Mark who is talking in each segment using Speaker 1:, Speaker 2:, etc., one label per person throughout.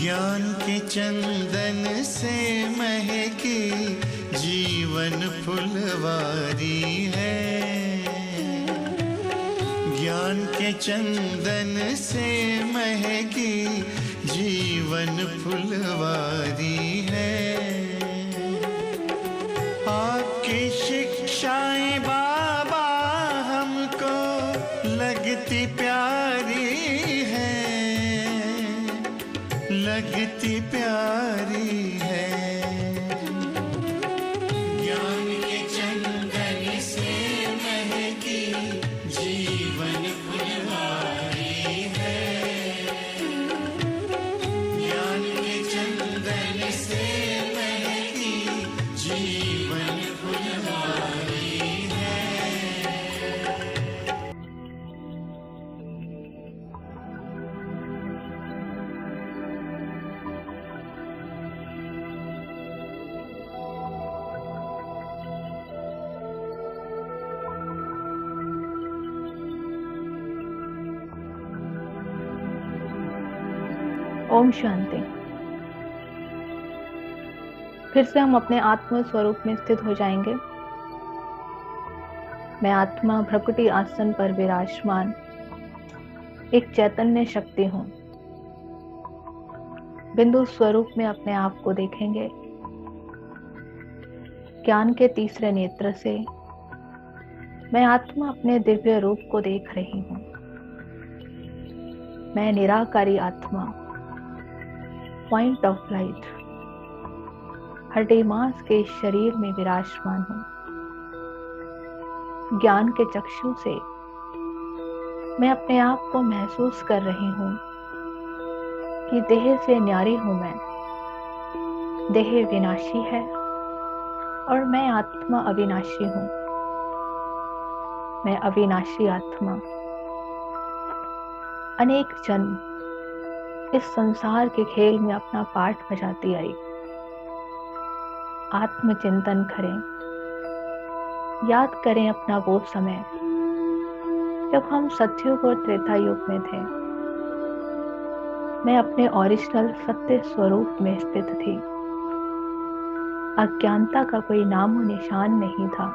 Speaker 1: ज्ञान के चंदन से महकी जीवन फुलवारी है। ज्ञान के चंदन से महकी जीवन फुलवारी है। आपकी शिक्षाएं बाबा हमको लगती प्यारी है, लगती प्यारी है। ज्ञान के चंदन से महकी जीवन फुलवारी है। ज्ञान के चंदन से महकी जीवन फुलवारी है।
Speaker 2: ओम शांति। फिर से हम अपने आत्म स्वरूप में स्थित हो जाएंगे। मैं आत्मा भ्रकुटी आसन पर विराजमान एक चैतन्य शक्ति हूँ। बिंदु स्वरूप में अपने आप को देखेंगे। ज्ञान के तीसरे नेत्र से मैं आत्मा अपने दिव्य रूप को देख रही हूँ। मैं निराकारी आत्मा, पॉइंट ऑफ लाइट, हड्डी मांस के शरीर में विराजमान हूँ। ज्ञान के चक्षु से मैं अपने आप को महसूस कर रही हूँ कि देह से न्यारी हूँ मैं। देह विनाशी है और मैं आत्मा अविनाशी हूँ। मैं अविनाशी आत्मा अनेक जन्म इस संसार के खेल में अपना पार्ट बजाती आई। आत्मचिंतन करें, याद करें अपना वो समय जब हम सतयुग और त्रेता युग में थे। मैं अपने ओरिजिनल सत्य स्वरूप में स्थित थी। अज्ञानता का कोई नामो निशान नहीं था।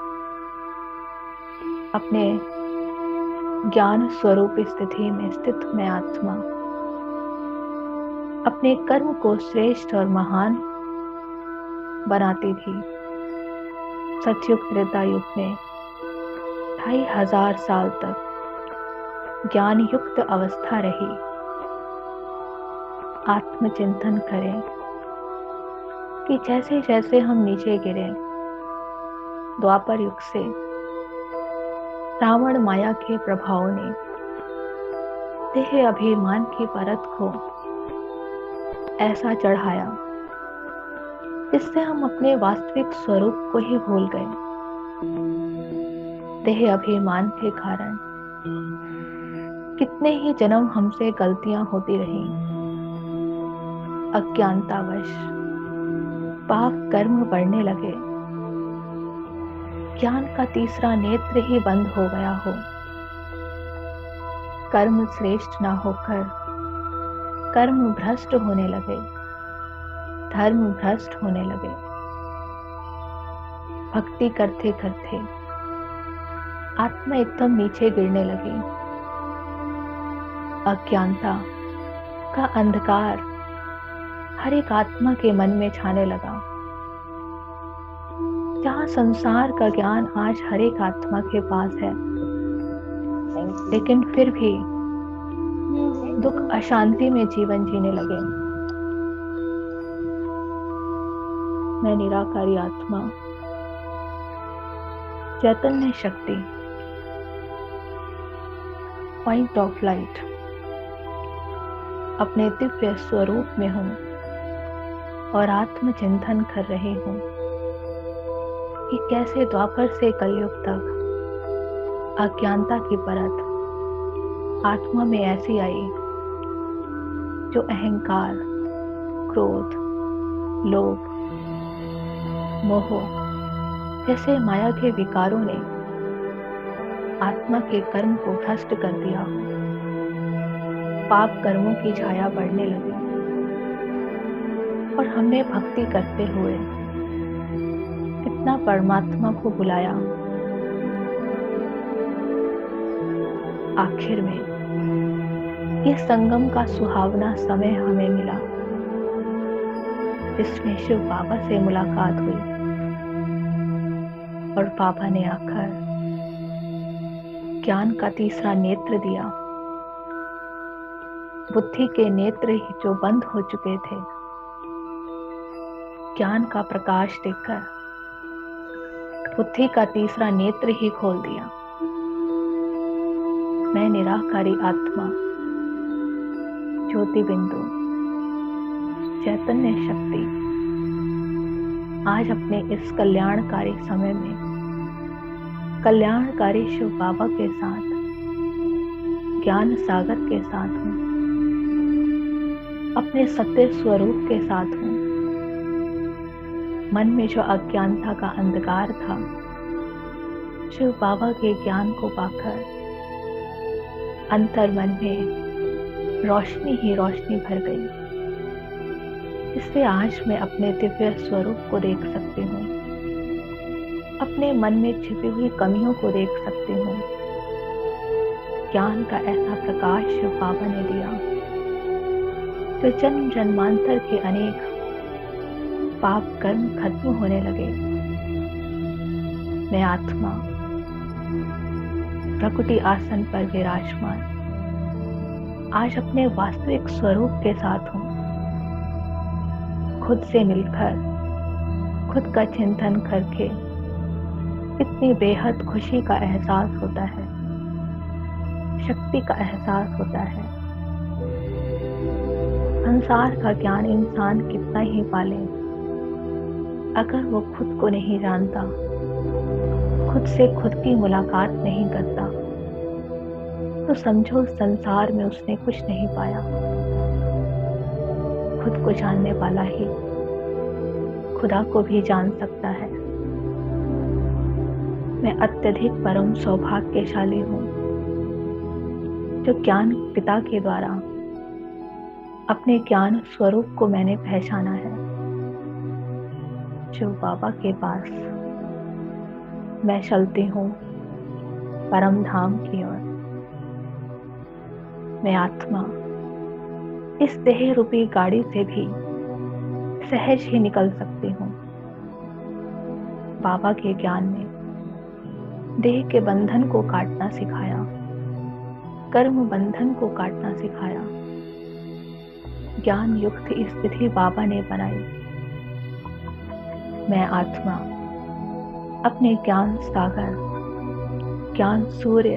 Speaker 2: अपने ज्ञान स्वरूप स्थिति में स्थित मैं आत्मा अपने कर्म को श्रेष्ठ और महान बनाती थी। सतयुग त्रेता युग में 2500 साल तक ज्ञान युक्त अवस्था रही। आत्मचिंतन करें कि जैसे जैसे हम नीचे गिरे, द्वापर युग से रावण माया के प्रभाव ने देह अभिमान की परत को ऐसा चढ़ाया जिससे हम अपने वास्तविक स्वरूप को ही भूल गए। देह अभिमान के कारण कितने ही जन्म हमसे गलतियां होती रही। अज्ञानतावश पाप कर्म बढ़ने लगे। ज्ञान का तीसरा नेत्र ही बंद हो गया हो। कर्म श्रेष्ठ ना होकर कर्म भ्रष्ट होने लगे, धर्म भ्रष्ट होने लगे। भक्ति करते करते आत्मा एकदम नीचे गिरने लगी। अज्ञानता का अंधकार हर एक आत्मा के मन में छाने लगा। जहाँ संसार का ज्ञान आज हर एक आत्मा के पास है, लेकिन फिर भी दुख अशांति में जीवन जीने लगे। मैं निराकारी आत्मा, चैतन्य शक्ति, पॉइंट ऑफ लाइट, अपने दिव्य स्वरूप में हूँ और आत्मचिंतन कर रही हूँ कि कैसे द्वापर से कलयुग तक अज्ञानता की परत आत्मा में ऐसी आई जो अहंकार, क्रोध, लोभ, मोह जैसे माया के विकारों ने आत्मा के कर्म को भ्रष्ट कर दिया। पाप कर्मों की छाया बढ़ने लगी। और हमने भक्ति करते हुए कितना परमात्मा को बुलाया। आखिर में ये संगम का सुहावना समय हमें मिला, जिसमें शिव बाबा से मुलाकात हुई और बाबा ने आकर ज्ञान का तीसरा नेत्र दिया। बुद्धि के नेत्र ही जो बंद हो चुके थे, ज्ञान का प्रकाश देकर बुद्धि का तीसरा नेत्र ही खोल दिया। मैं निराकारी आत्मा, ज्योति बिंदु, चैतन्य शक्ति आज अपने इस कल्याणकारी समय में कल्याणकारी शिव बाबा के साथ, ज्ञान सागर के साथ हूँ, अपने सत्य स्वरूप के साथ हूँ। मन में जो अज्ञानता का अंधकार था, शिव बाबा के ज्ञान को पाकर अंतर मन में रोशनी ही रोशनी भर गई, जिससे आज मैं अपने दिव्य स्वरूप को देख सकती हूँ, अपने मन में छिपी हुई कमियों को देख सकती हूँ। ज्ञान का ऐसा प्रकाश शिव बाबा ने दिया, जो जन्म जन्मांतर के अनेक पाप कर्म खत्म होने लगे। मैं आत्मा प्रकृति आसन पर विराजमान आज अपने वास्तविक स्वरूप के साथ हूँ। खुद से मिलकर, खुद का चिंतन करके इतनी बेहद खुशी का एहसास होता है, शक्ति का एहसास होता है। संसार का ज्ञान इंसान कितना ही पाले, अगर वो खुद को नहीं जानता, खुद से खुद की मुलाकात नहीं करता, तो समझो संसार में उसने कुछ नहीं पाया। खुद को जानने वाला ही खुदा को भी जान सकता है। मैं अत्यधिक परम सौभाग्यशाली हूँ, जो ज्ञान पिता के द्वारा अपने ज्ञान स्वरूप को मैंने पहचाना है। शिव बाबा के पास मैं चलती हूँ परम धाम की ओर। मैं आत्मा इस देह रूपी गाड़ी से भी सहज ही निकल सकती हूँ। बाबा के ज्ञान ने देह के बंधन को काटना सिखाया, कर्म बंधन को काटना सिखाया। ज्ञान युक्त स्थिति बाबा ने बनाई। मैं आत्मा अपने ज्ञान सागर, ज्ञान सूर्य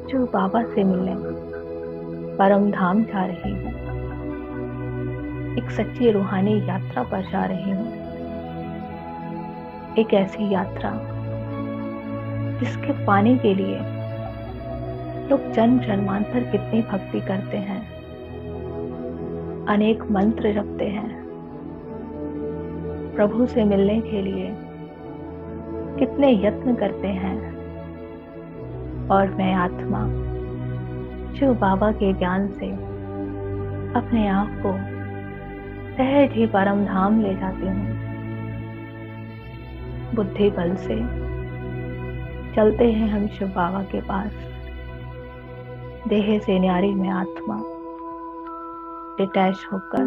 Speaker 2: जो बाबा से मिलने परम धाम जा रही हूँ। एक सच्ची रूहानी यात्रा पर जा रही हूँ। एक ऐसी यात्रा जिसके पाने के लिए लोग जन्म जन्मांतर कितनी भक्ति करते हैं, अनेक मंत्र जपते हैं। प्रभु से मिलने के लिए कितने यत्न करते हैं। और मैं आत्मा शिव बाबा के ज्ञान से अपने आप को सहज ही परम धाम ले जाती हूँ। बुद्धि बल से चलते हैं हम शिव बाबा के पास। देह से न्यारी में आत्मा डिटैच होकर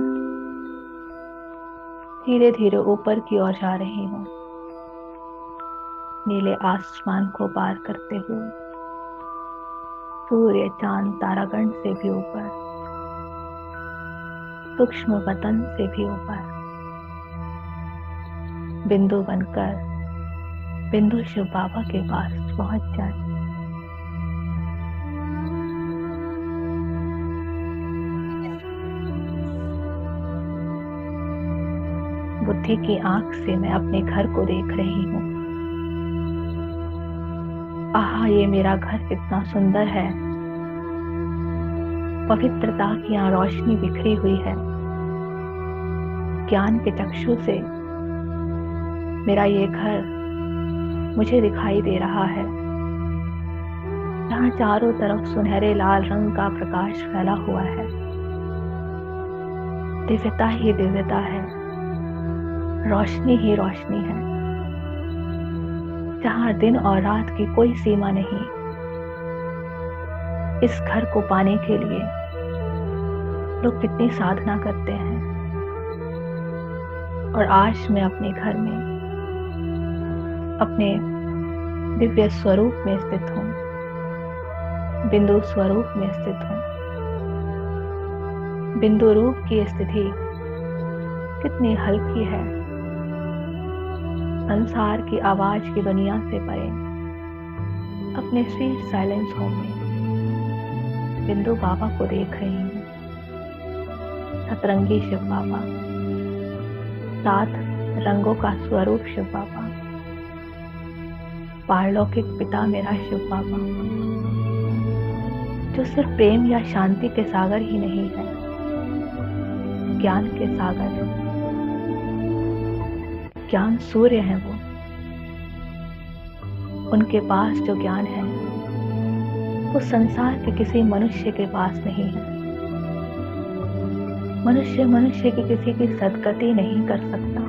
Speaker 2: धीरे धीरे ऊपर की ओर जा रही हूँ, नीले आसमान को पार करते हुए, सूर्य चांद तारागण से भी ऊपर, सूक्ष्म वतन से भी ऊपर, बिंदु बनकर बिंदु शिव बाबा के पास पहुंच जाए। बुद्धि की आंख से मैं अपने घर को देख रही हूँ। आहा, ये मेरा घर कितना सुंदर है। पवित्रता की यहाँ रोशनी बिखरी हुई है। ज्ञान के चक्षु से मेरा ये घर मुझे दिखाई दे रहा है। यहाँ चारों तरफ सुनहरे लाल रंग का प्रकाश फैला हुआ है। दिव्यता ही दिव्यता है, रोशनी ही रोशनी है। जहाँ दिन और रात की कोई सीमा नहीं। इस घर को पाने के लिए लोग कितनी साधना करते हैं, और आज मैं अपने घर में अपने दिव्य स्वरूप में स्थित हूँ, बिंदु स्वरूप में स्थित हूँ। बिंदु रूप की स्थिति कितनी हल्की है, संसार की आवाज की दुनिया से परे अपने स्वीट साइलेंस होम में बिंदु बाबा को देख रही हूँ। सतरंगी शिव बाबा, 7 रंगों का स्वरूप शिव बाबा, पारलौकिक पिता मेरा शिव बाबा, जो सिर्फ प्रेम या शांति के सागर ही नहीं है, ज्ञान के सागर है। ज्ञान सूर्य है वो। उनके पास जो ज्ञान है वो संसार के किसी मनुष्य के पास नहीं है। मनुष्य की किसी की सदगति नहीं कर सकता।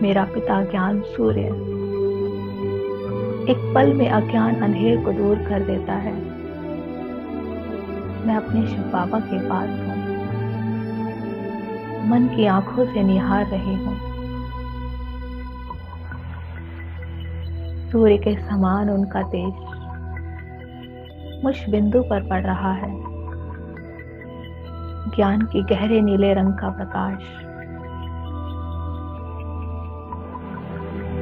Speaker 2: मेरा पिता ज्ञान सूर्य एक पल में अज्ञान अंधेर को दूर कर देता है। मैं अपने शिव बाबा के पास हूँ, मन की आंखों से निहार रही हूँ। सूर्य के समान उनका तेज मुझ बिंदु पर पड़ रहा है। ज्ञान की गहरे नीले रंग का प्रकाश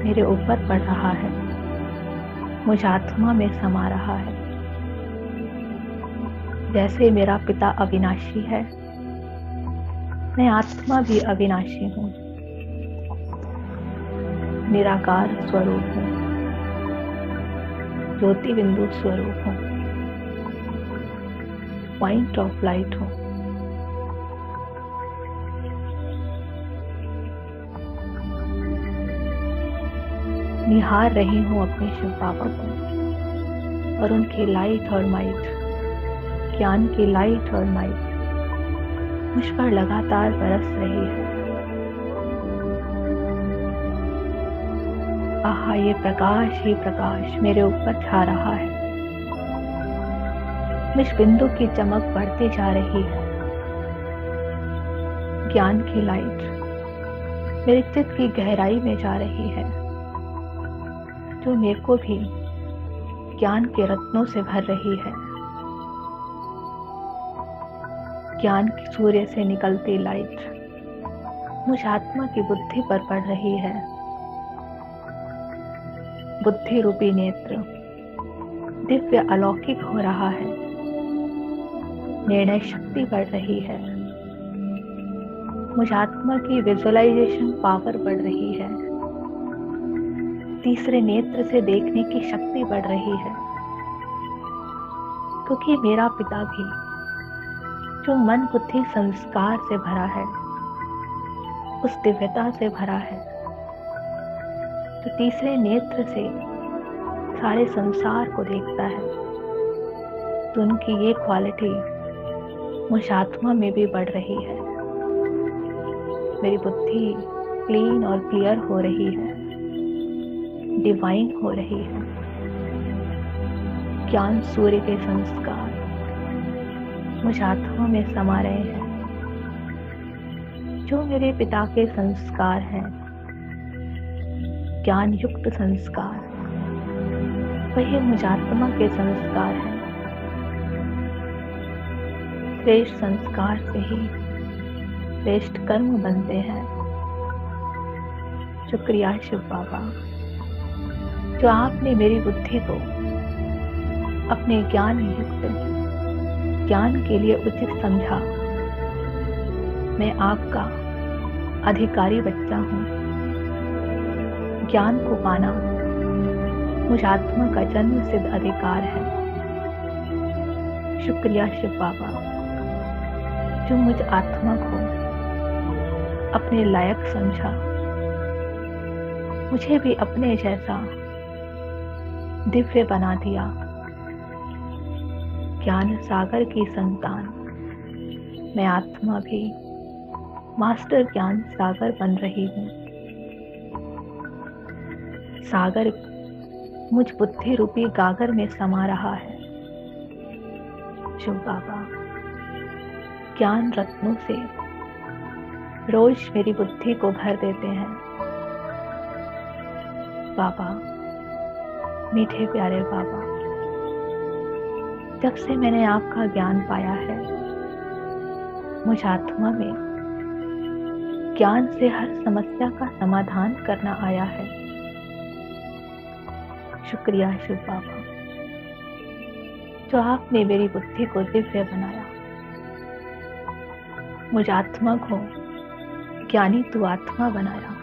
Speaker 2: मेरे ऊपर पड़ रहा है, मुझ आत्मा में समा रहा है। जैसे मेरा पिता अविनाशी है, मैं आत्मा भी अविनाशी हूँ। निराकार स्वरूप हूँ, ज्योति बिंदु स्वरूप हूँ, पॉइंट ऑफ लाइट हूँ। निहार रही हूँ अपने शिव बाबा को और उनकी लाइट और माइट, ज्ञान की लाइट और माइट मुझ पर लगातार बरस रही है। आहा, ये प्रकाश ही प्रकाश मेरे ऊपर छा रहा है। मुझ बिंदु की चमक बढ़ती जा रही है। ज्ञान की लाइट मेरे चित्त की गहराई में जा रही है, जो मेरे को भी ज्ञान के रत्नों से भर रही है। ज्ञान की सूर्य से निकलती लाइट मुझ आत्मा की बुद्धि पर पड़ रही है। बुद्धि रूपी नेत्र दिव्य अलौकिक हो रहा है। निर्णय शक्ति बढ़ रही है। मुझ आत्मा की विजुअलाइजेशन पावर बढ़ रही है। तीसरे नेत्र से देखने की शक्ति बढ़ रही है, क्योंकि मेरा पिता भी जो मन बुद्धि संस्कार से भरा है, उस दिव्यता से भरा है, तो तीसरे नेत्र से सारे संसार को देखता है। तो उनकी ये क्वालिटी मुझ आत्मा में भी बढ़ रही है। मेरी बुद्धि क्लीन और क्लियर हो रही है, डिवाइन हो रही है। ज्ञान सूर्य के संस्कार मुझ आत्मा में समा रहे हैं। जो मेरे पिता के संस्कार हैं, ज्ञान युक्त संस्कार, वही मुझ आत्मा के संस्कार हैं। श्रेष्ठ संस्कार से ही श्रेष्ठ कर्म बनते हैं। शुक्रिया शिव बाबा, जो आपने मेरी बुद्धि को अपने ज्ञान युक्त ज्ञान के लिए उचित समझा। मैं आपका अधिकारी बच्चा हूँ। ज्ञान को पाना मुझ आत्मा का जन्म सिद्ध अधिकार है। शुक्रिया शिव बाबा, जो मुझ आत्मा को अपने लायक समझा। मुझे भी अपने जैसा दिव्य बना दिया। ज्ञान सागर की संतान मैं आत्मा भी मास्टर ज्ञान सागर बन रही हूँ। सागर मुझ बुद्धि रूपी गागर में समा रहा है। शिव बाबा ज्ञान रत्नों से रोज मेरी बुद्धि को भर देते हैं। बाबा, मीठे प्यारे बाबा, जब से मैंने आपका ज्ञान पाया है, मुझ आत्मा में ज्ञान से हर समस्या का समाधान करना आया है। शुक्रिया शिव बाबा, जो आपने मेरी बुद्धि को दिव्य बनाया, मुझ आत्मा को ज्ञानी तू आत्मा बनाया।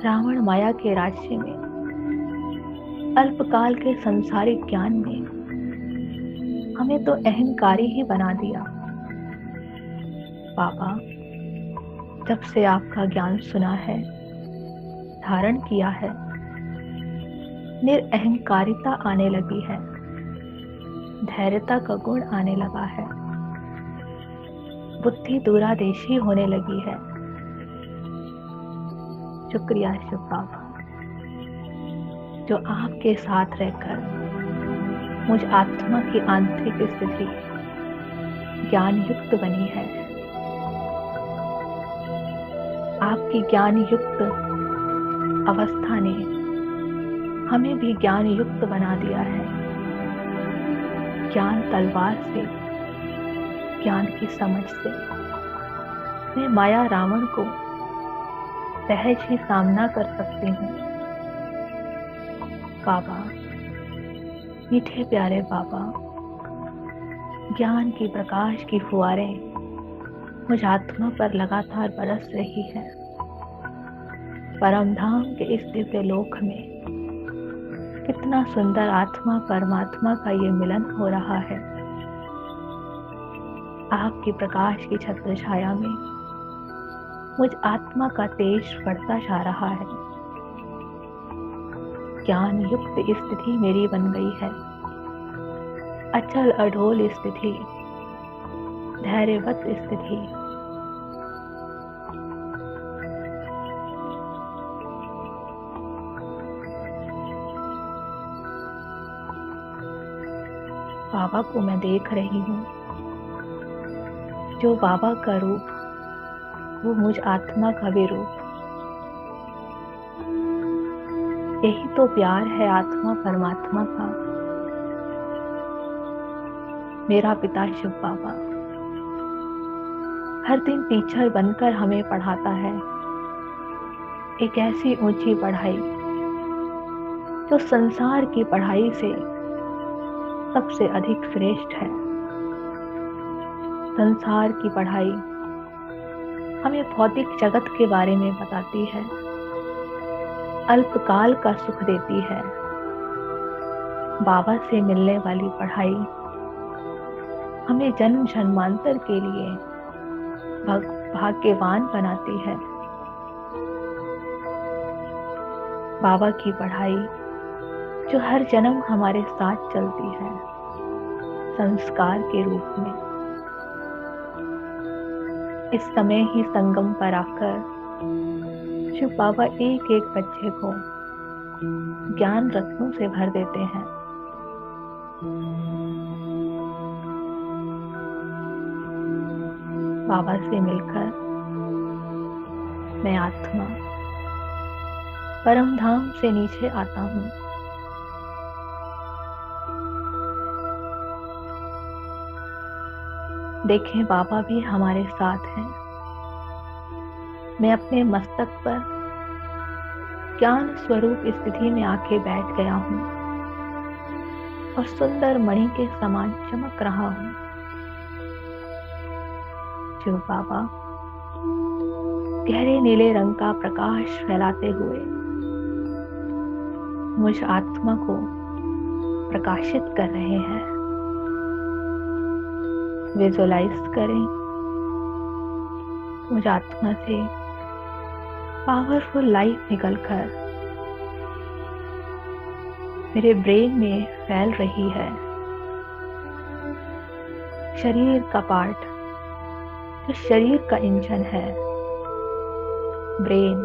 Speaker 2: रावण माया के राज्य में, अल्पकाल के संसारिक ज्ञान में हमें तो अहंकारी ही बना दिया। बाबा, जब से आपका ज्ञान सुना है, धारण किया है, निरअहंकारिता आने लगी है, धैर्यता का गुण आने लगा है, बुद्धि दूरादेशी होने लगी है। शुक्रिया शिव बाबा, जो आपके साथ रहकर मुझ आत्मा की आंतरिक स्थिति ज्ञान युक्त बनी है। आपकी ज्ञान युक्त अवस्था ने हमें भी ज्ञान युक्त बना दिया है। ज्ञान तलवार से, ज्ञान की समझ से मैं माया रावण को सहज ही सामना कर सकती हूँ। बाबा, मीठे प्यारे बाबा, ज्ञान की प्रकाश की फुहारें मुझ आत्मा पर लगातार बरस रही है। परम धाम के इस दिव्य लोक में कितना सुंदर आत्मा परमात्मा का ये मिलन हो रहा है। आपकी प्रकाश की छत्र छाया में मुझ आत्मा का तेज बढ़ता जा रहा है। ज्ञान युक्त स्थिति मेरी बन गई है। अचल अढोल स्थिति, धैर्यवत स्थिति। बाबा को मैं देख रही हूँ, जो बाबा का रूप, वो मुझ आत्मा का भी रूप। यही तो प्यार है आत्मा परमात्मा का। मेरा पिता शिव बाबा हर दिन टीचर बनकर हमें पढ़ाता है, एक ऐसी ऊंची पढ़ाई जो संसार की पढ़ाई से सबसे अधिक श्रेष्ठ है। संसार की पढ़ाई हमें भौतिक जगत के बारे में बताती है, अल्पकाल का सुख देती है। बाबा से मिलने वाली पढ़ाई हमें जन्म जन्मांतर के लिए भाग्यवान बनाती है। बाबा की पढ़ाई जो हर जन्म हमारे साथ चलती है, संस्कार के रूप में। इस समय ही संगम पर आकर शिव बाबा एक एक बच्चे को ज्ञान रत्नों से भर देते हैं। बाबा से मिलकर मैं आत्मा परम धाम से नीचे आता हूँ। देखें, बाबा भी हमारे साथ हैं। मैं अपने मस्तक पर ज्ञान स्वरूप स्थिति में आके बैठ गया हूँ और सुंदर मणि के समान चमक रहा हूँ। शिव बाबा गहरे नीले रंग का प्रकाश फैलाते हुए मुझ आत्मा को प्रकाशित कर रहे हैं। विजुअलाइज करें, मुझ आत्मा से पावरफुल लाइट निकलकर मेरे ब्रेन में फैल रही है। शरीर का पार्ट जो शरीर का इंजन है, ब्रेन,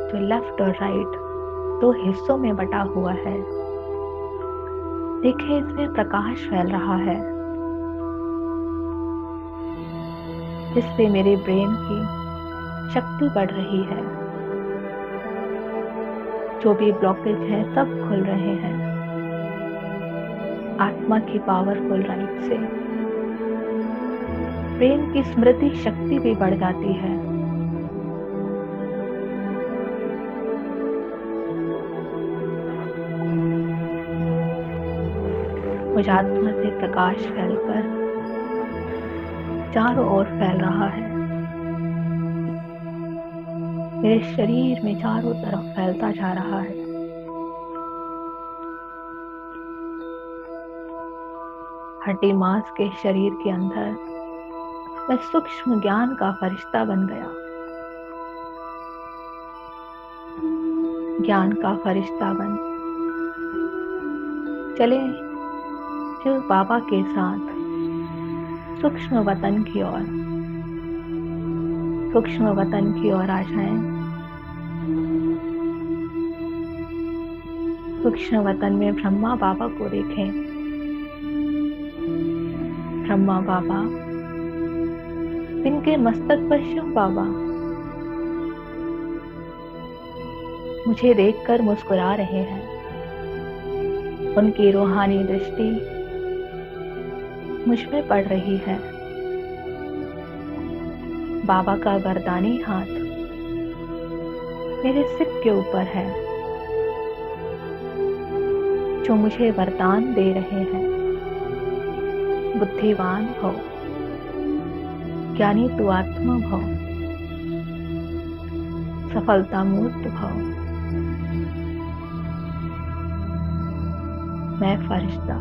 Speaker 2: जो लेफ्ट और राइट दो हिस्सों में बटा हुआ है। देखिए, इसमें प्रकाश फैल रहा है, जिससे मेरे ब्रेन की शक्ति बढ़ रही है। जो भी ब्लॉकेज है सब खुल रहे हैं आत्मा की पावरफुल राइट से। ब्रेन की स्मृति शक्ति भी बढ़ जाती है। मुझ आत्मा से प्रकाश फैलकर चारों ओर फैल रहा है। मेरे शरीर में चारों तरफ फैलता जा रहा है। हड्डी मांस के शरीर के अंदर मैं सूक्ष्म ज्ञान का फरिश्ता बन गया। ज्ञान का फरिश्ता बन चले शिव बाबा के साथ सूक्ष्म वतन की ओर। सूक्ष्म वतन की ओर आ जाएं। सूक्ष्म वतन में ब्रह्मा बाबा को देखें। ब्रह्मा बाबा, जिनके मस्तक पर शिव बाबा मुझे देखकर मुस्कुरा रहे हैं। उनकी रूहानी दृष्टि मुझ में पड़ रही है। बाबा का वरदानी हाथ मेरे सिर के ऊपर है, जो मुझे वरदान दे रहे हैं। बुद्धिवान भव, ज्ञानी तू आत्मा भव, सफलता मूर्त भव। मैं फरिश्ता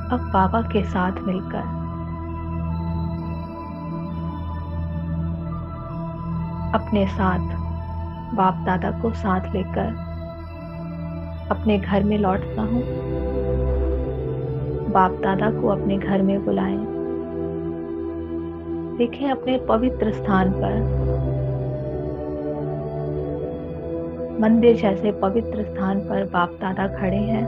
Speaker 2: अब बाबा के साथ मिलकर अपने साथ बाप दादा को साथ लेकर अपने घर में लौटता हूँ। बाप दादा को अपने घर में बुलाएं। देखें, अपने पवित्र स्थान पर, मंदिर जैसे पवित्र स्थान पर बाप दादा खड़े हैं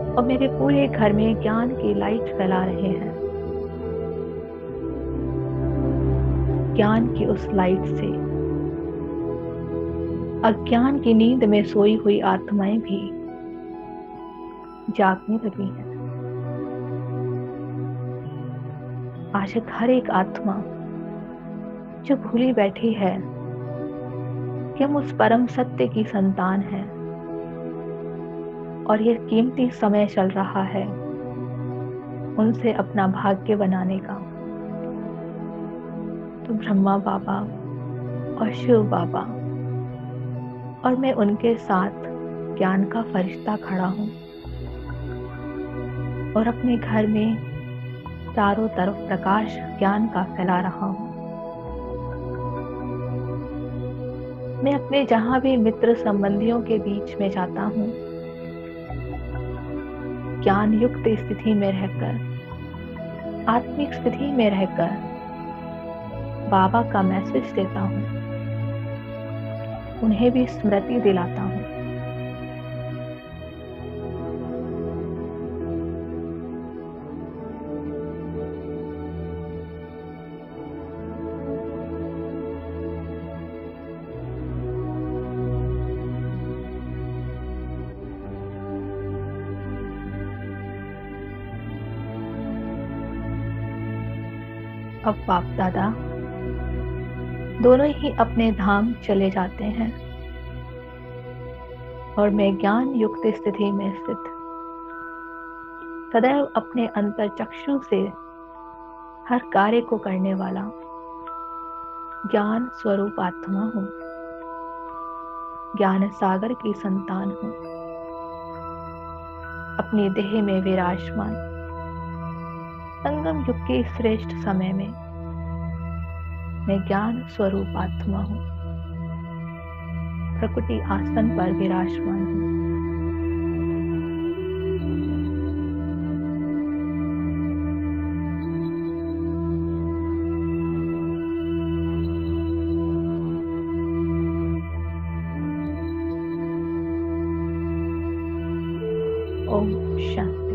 Speaker 2: और मेरे पूरे घर में ज्ञान की लाइट फैला रहे हैं। ज्ञान की उस लाइट से अज्ञान की नींद में सोई हुई आत्माएं भी जागने लगी हैं। आज हर एक आत्मा जो भूली बैठी है कि हम उस परम सत्य की संतान हैं और यह कीमती समय चल रहा है उनसे अपना भाग्य बनाने का। तो ब्रह्मा बाबा और शिव बाबा और मैं उनके साथ ज्ञान का फरिश्ता खड़ा हूँ और अपने घर में चारों तरफ प्रकाश ज्ञान का फैला रहा हूँ। मैं अपने जहाँ भी मित्र संबंधियों के बीच में जाता हूँ, ज्ञान युक्त स्थिति में रहकर, आत्मिक स्थिति में रहकर बाबा का मैसेज देता हूँ, उन्हें भी स्मृति दिलाता हूँ। अब बाप दादा दोनों ही अपने धाम चले जाते हैं और मैं ज्ञान युक्त स्थिति में स्थित सदैव अपने अंतर चक्षु से हर कार्य को करने वाला ज्ञान स्वरूप आत्मा हूँ। ज्ञान सागर की संतान हूँ। अपनी देह में विराजमान संगम युग के श्रेष्ठ समय में मैं ज्ञान स्वरूप आत्मा हूँ। प्रकृति आसन पर विराजमान हूँ। ओम शांति।